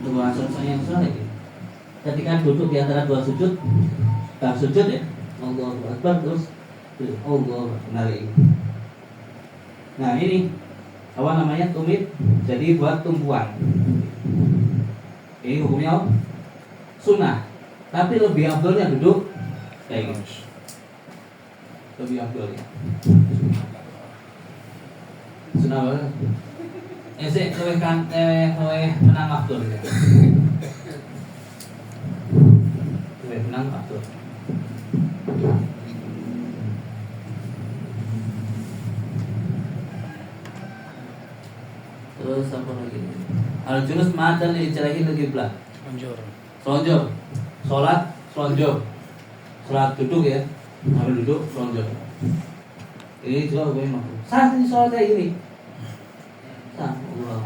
Lungguh hasan yang sunnah ini. Ketika duduk di antara dua sujud, sujud ya, Allahu Akbar terus Allah menarik. Nah ini apa namanya tumit, jadi buat tumpuan. Ini hukumnya sunnah, tapi lebih afdolnya duduk kayak gini. Lebih afdolnya. Sunnah banget. Sih, lebih menang afdol ya. Lebih menang afdol. Terus apa lagi? Al-junus ma'adan li-ijrahi al-qiblah. Selonjor. Salat selonjor. Salat duduk ya. Sambil duduk selonjor. Ini juga gue makruh. Sah ini salat kayak gini. Sah, Allah.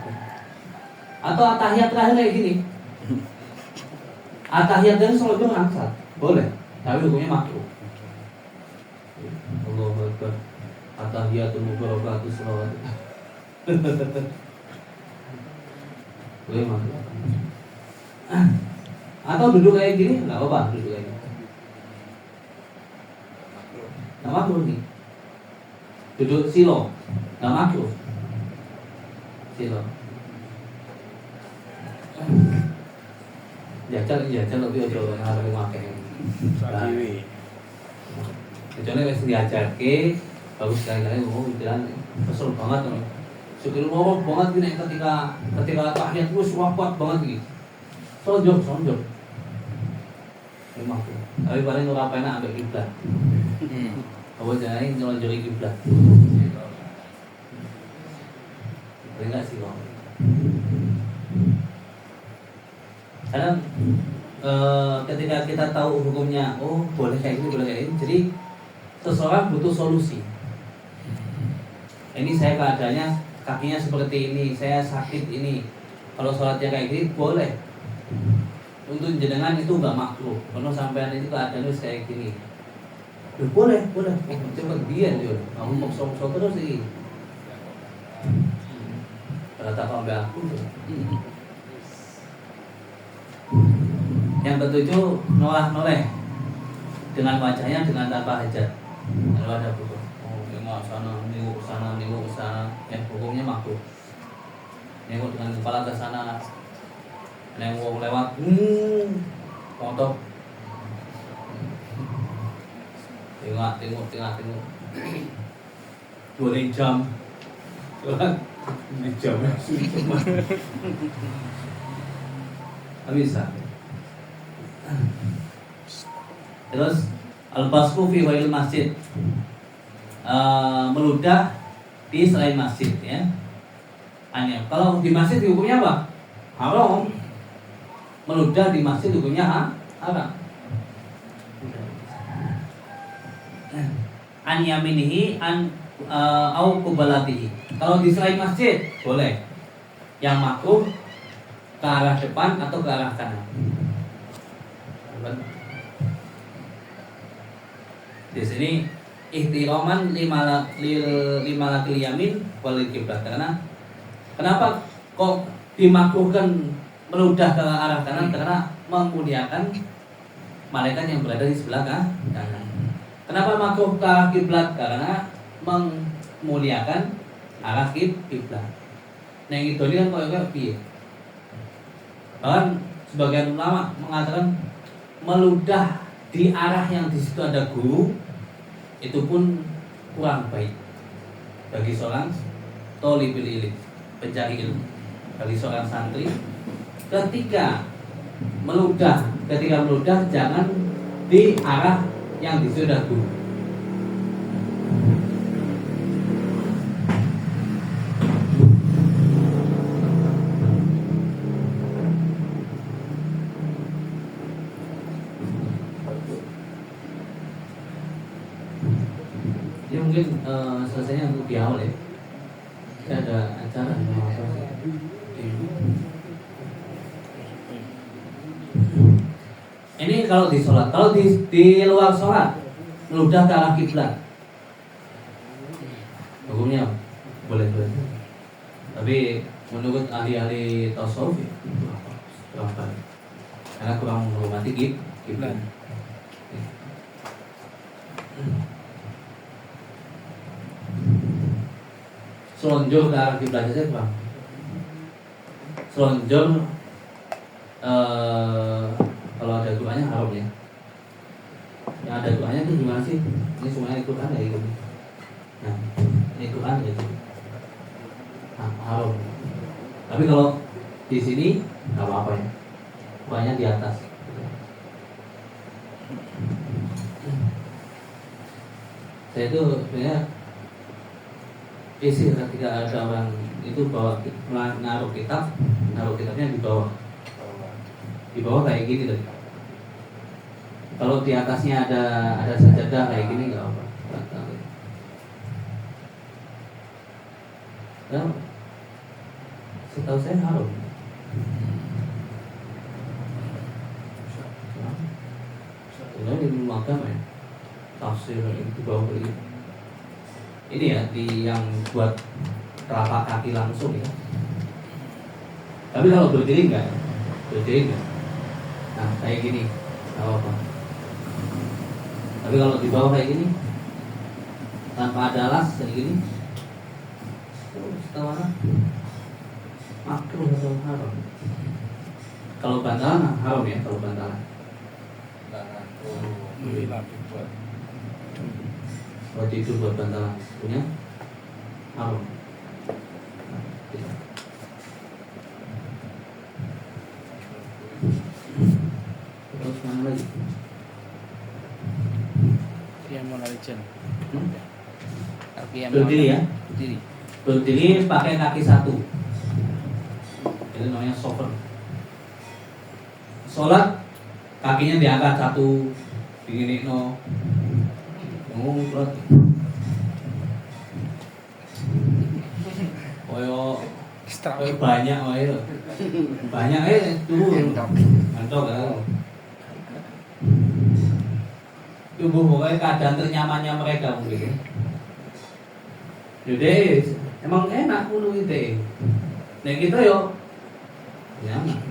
Atau atahiyat terakhir kayak gini. Atahiyat dari selonjor angkat. Boleh. Tapi hukumnya makruh. Allahu Akbar. Atahiyatul mubarakatuh shalawat. Boleh makruh. Atau duduk kayak gini, enggak apa-apa duduk kayak gini. Enggak makruh nih. Duduk silo, enggak makruh. Silo. Jajal lebih aja ngarep makan. Sakiwi. Kecuali wis diajarke bagus sekali mau jalan kesel banget loh. Syukur Allah banget gini ketika tahiyat terus wafat banget gitu. Sonjok. Memang tuh. Tapi paling ora penak ambek kiblat. Apa jangan nyolonjori kiblat. Enggak sih kok. Kadang ketika kita tahu hukumnya, oh boleh kayak gini, boleh kayak gini, jadi seseorang butuh solusi. Ini saya keadaannya kakinya seperti ini, saya sakit ini. Kalau sholatnya kayak gini boleh. Untuk jenengan itu nggak makruh. Kalau sampean itu keadaannya kayak gini, boleh. Coba dia tuh, kamu maksa terus sih. Kalau tak ambil aku tuh. Yang ketujuh noleh dengan wajahnya dengan tanpa hajat. Kalau ada buku, nengok sana, yang hukumnya makruh. Nengok dengan kepala ke sana, nengok lewat, foto. Tengok. 2 jam, jam. Bisa. Terus al-basku fi wail masjid, meludah di selain masjid ya. Hanya kalau di masjid hukumnya apa? Haram. Meludah di masjid hukumnya haram. An yaminihi au kubalatihi. Kalau di selain masjid boleh. Yang makruh ke arah depan atau ke arah kanan. Di sini ihtiraman limalakil yamin wal kiblat. Karena kenapa kok dimakruhkan meludah ke arah kanan? Karena memuliakan malaikat yang berada di sebelah kanan. Kenapa makruh ke arah kiblat? Karena memuliakan arah kiblat. Nah yang itu kan kayak piye? Bahkan sebagian ulama mengatakan meludah di arah yang di situ ada guru itu pun kurang baik bagi seorang thalibul ilm, pencari ilmu, bagi seorang santri. Ketika meludah jangan di arah yang di situ ada guru. mungkin selesainya untuk di awal ya. Saya ada acara mau apa ini kalau di sholat, kalau di luar sholat meludah ke arah kiblat, hukumnya boleh. Tapi menurut ahli-ahli tasawuf berapa? Karena kurang menghormati kiblat. Selonjor ke arah kiblat saja kurang. Selonjor kalau ada doanya haram ya. Yang ada doanya itu gimana sih? Ini semuanya Quran ya itu. Nah, ini Quran ya itu. Nah, haram. Tapi kalau di sini nggak apa-apa ya. Doanya di atas. Saya itu sebenarnya isi ketika ada orang itu bawa naruh kitabnya di bawah kayak gini tadi. Kalau di atasnya ada sajadah kayak gini nggak apa. Dan setahu saya haram. Sebenarnya ilmu agama ya, tafsir itu bawah begini. Ini ya di yang buat telapak kaki langsung ya. Tapi kalau berdiri enggak. Nah kayak gini, nggak apa-apa. Tapi kalau di bawah kayak gini, tanpa ada alas kayak gini, setahu mana makruh atau haram? Kalau bantalan haram ya, kalau bantalan. Kalau tidur buat bantalan punya haram. Terus mana lagi? Berdiri ya. Berdiri pakai kaki satu. Itu namanya sofer. Sholat kakinya diangkat satu, begini no. Ngomong berat. Koyo banyak wae lho. Banyak turun. Mantok kan. Tubuh pokoknya keadaan ternyamannya mereka mungkin. Jadi emang enak kuno itu. Nek kita yo nyaman.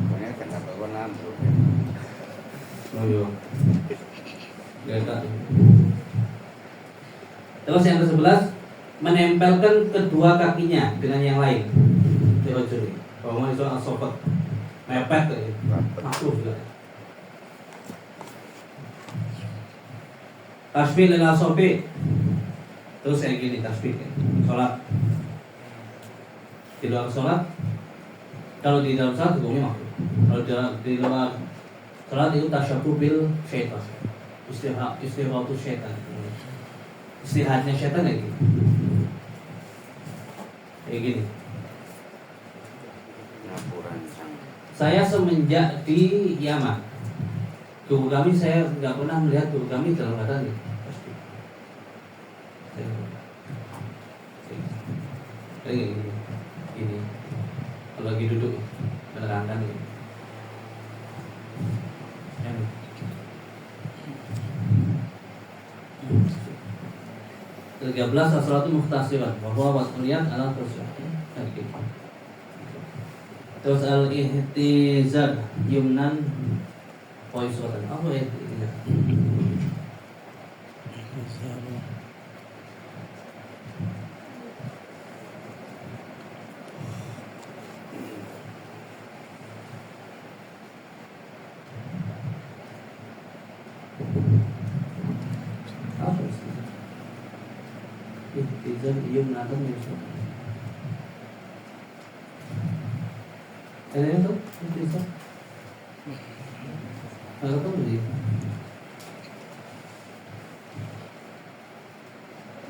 Pokoknya kena bawa nambur. Oh yo. Terus yang ke-11 menempelkan kedua kakinya dengan yang lain. Coba curi. Kalau mau itu asofat mepet masuk juga. Tasbih dan asofi. Terus kayak gini tasbih. Sholat. Di luar sholat. Kalau di dalam sholat hukumnya makruh. Kalau di luar sholat itu tasyabuh bil syaitan. Istirahat syaitan. Istirahatnya syaitan kayak gini. Kayak gini. Saya semenjak di Yaman, guru kami saya nggak pernah melihat guru kami dalam keadaan ini. Kayak gini. Kalau lagi duduk menerangkan ini. 13 as-salatu muhtasiran wa huwa was'uliyat ala terus. Terus al-ihtizar yumnan wa yusratan. Apa ihtizar? Ihtizar yumnan wa yusratan. Ada yang tahu? Ihtizar? Ada tahu dia?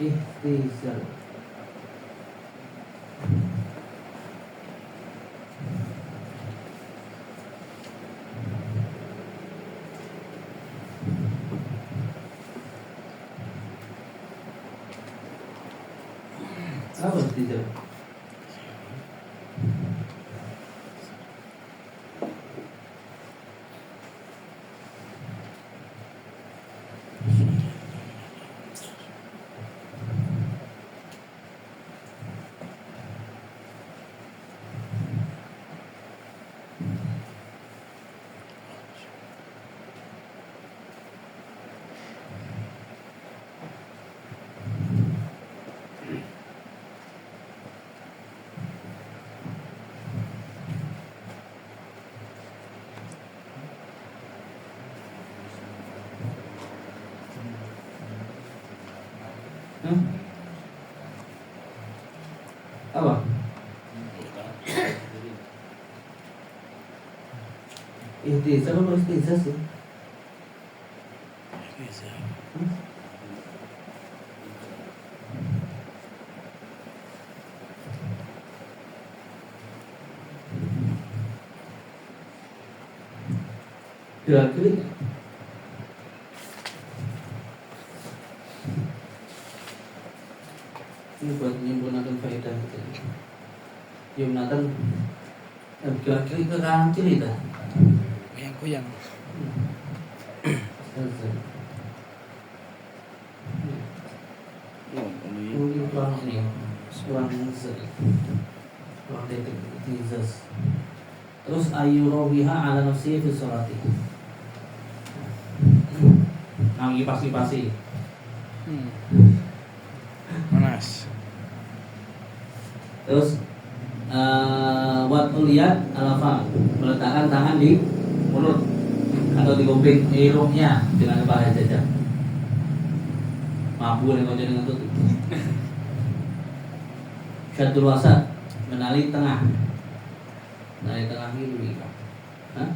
Ihtizar. pasti jelek. Apa? Ihtizaz apa istizaz sih? Gerak-gerik. Ini buat menyempurnakan faedah kita. Yumnatan gerak-gerik ke kanan kiri dah. Goyang-goyang. Mungkin kurang ini, kurang detik. Terus ayurawiha ala nafsihi fi sholati. Nang kipas-kipasi. Panas. Terus watul yad alafa, meletakkan tangan di mulut atau di kuping hidungnya dengan bahaya jajan. Mampu dengan kau dengan tutup. Syatul wasat, menali tengah. Menali tengah kiri. Hah?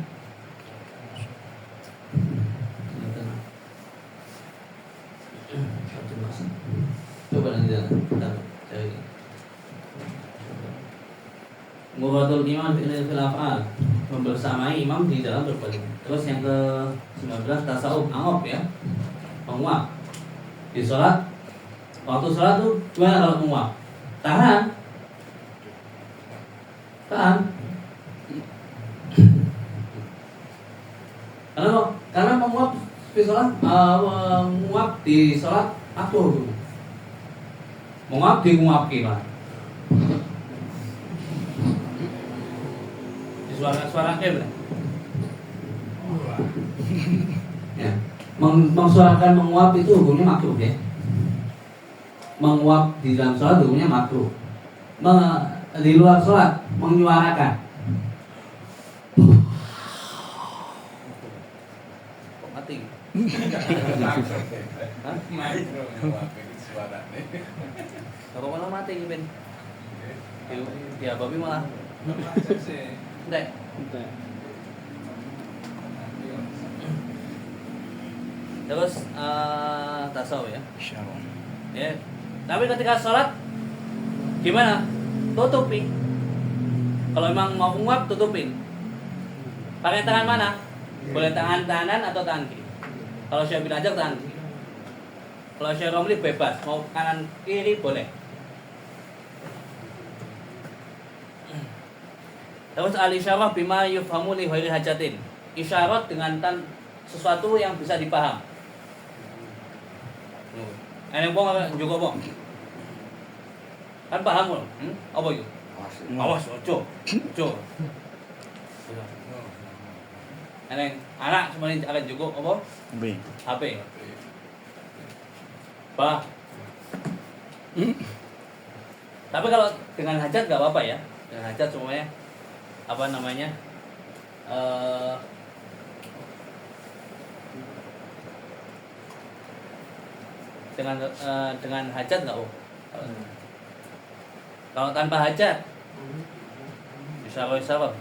Menali tengah. Syatul wasat. Coba nanti dalam. Bentar, cari. Muratul imam fil af'al, membersamai imam di dalam berbuat. Terus yang ke-19 tasawuf, angop ya. Menguap. Di sholat, waktu sholat tuh gimana kalau menguap? Tahan. Karena menguap di sholat, menguap di sholat aku. Menguap menguap gimana? Suara kebel. Ya. Mensuarakan menguap itu hukumnya makruh ya. Menguap di dalam sholat hukumnya makruh. Di luar sholat menyuarakan. Kok mati? Hah? Kalau malah mati Ben. Ya babi malah. Enggak. Terus tasawuf ya. Insyaallah. Ya. Tapi ketika sholat gimana? Tutupi. Kalau memang mau menguap tutupin. Pakai tangan mana? Boleh tangan kanan atau tangan kiri. Kalau Syekh bin Hajar tangan kiri. Kalau Syekh Romli bebas, mau kanan kiri boleh. Terus al-isyarah bima yufhamu li ghairi hajatin. Isyarat dengan sesuatu yang bisa dipaham. Ini bong juga bong. Kan paham loh. Apa itu? Awas, ojo. Ini anak semuanya akan cukup apa? HP. Bah. Tapi kalau dengan hajat nggak apa-apa ya. Dengan hajat semuanya apa namanya? Dengan hajat nggak kalau tanpa hajat bisa apa?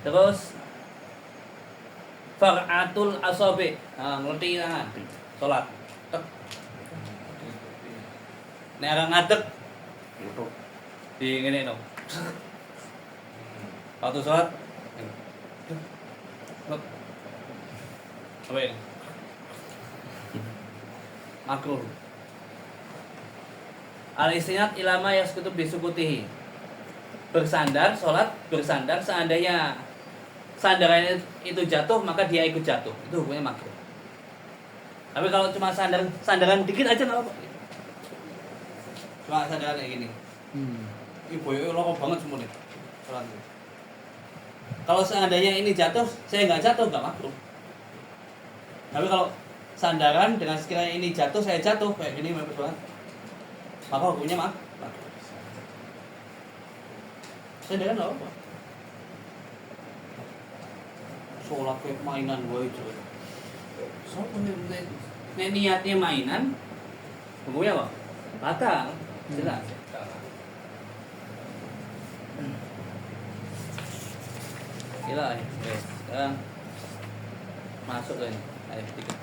Terus far'atul asabi, ngerti tangan salat nek arang ngadeg di ngene no waktu salat apa ini makruh Al-istinad ilama yaskutu bisukutihi. Bersandar, sholat bersandar, seandainya sandaran itu jatuh maka dia ikut jatuh, itu hukumnya makruh. Tapi kalau cuma sandaran dikit aja nggak apa-apa. Cuma sandaran kayak gini. Ibu itu loko banget semua nih sholatnya. Kalau seandainya ini jatuh, saya nggak jatuh, nggak makruh. Tapi kalau sandaran dengan sekiranya ini jatuh, saya jatuh kayak gini mepet banget, maka hukumnya makruh. Sandaran nggak apa-apa. Sholat kayak mainan gue itu. So niatnya mainan, hukumnya apa? Batal, jelas. Gila, sekarang masuk ke ini. Ayo, tiga.